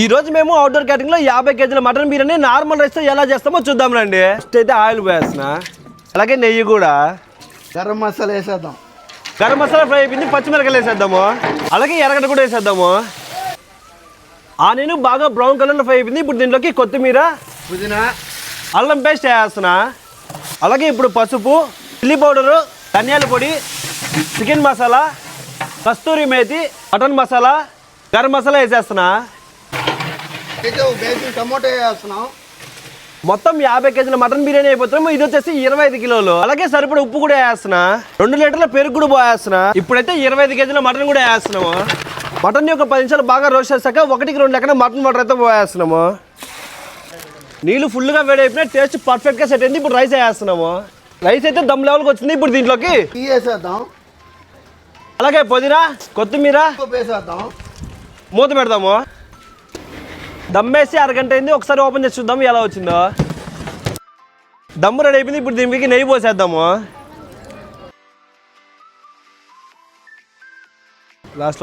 ఈ రోజు మేము అవుట్డోర్ క్యాటరింగ్ లో 50 కేజీల మటన్ బిర్యానీ నార్మల్ రైస్ తో ఎలా చేస్తామో చూద్దాం రండి. ఫస్ట్ అయితే ఆయిల్ వేస్తున్నా, అలాగే నెయ్యి కూడా, గరం మసాలా వేసేద్దాం. గరం మసాలా ఫ్రై అయిపోయింది, పచ్చిమిరకాయలు వేసేద్దాము, అలాగే ఎర్రగడ్డ కూడా వేసేద్దాము. ఆనియన్ బాగా బ్రౌన్ కలర్లో ఫ్రై అయిపోయింది. ఇప్పుడు దీంట్లోకి కొత్తిమీర, పుదీనా, అల్లం పేస్ట్ వేస్తున్నా, అలాగే ఇప్పుడు పసుపు, చిల్లీ పౌడరు, ధనియాల పొడి, చికెన్ మసాలా, కస్తూరి మేతి, మటన్ మసాలా, గరం మసాలా వేసేస్తున్నా. టమోటా వేస్తున్నాం. మొత్తం 50 కేజీల మటన్ బిర్యానీ అయిపోతున్నాము. ఇది వచ్చేసి 25 కిలోలు. అలాగే సరిపడా ఉప్పు కూడా వేస్తున్నా, 2 లీటర్ల పెరుగు కూడా పోయేస్తున్నా. ఇప్పుడైతే 25 కేజీల మటన్ కూడా వేస్తున్నాము. మటన్ యొక్క 10 నిమిషాలు బాగా రోస్ట్ చేశాక 1కి 2 లెక్కన మటన్ వాటర్ అయితే పోయేస్తున్నాము. నీళ్ళు ఫుల్గా వేడి అయిపోయినా టేస్ట్ పర్ఫెక్ట్గా సెట్ అయింది. ఇప్పుడు రైస్ వేస్తున్నాము. రైస్ అయితే దమ్ లెవెల్కి వచ్చింది. ఇప్పుడు దీంట్లోకి టీ వేసేద్దాం, అలాగే పుదీనా, కొత్తిమీర వేసేద్దాం, మూత పెడదాము. దమ్మేసి అరగంట అయింది. ఒకసారి ఓపెన్ చేసి చూద్దాము ఎలా వచ్చిందో. దమ్ము రెడీ అయిపోయింది. ఇప్పుడు దీనికి నెయ్యి పోసేద్దాము. లాస్ట్లో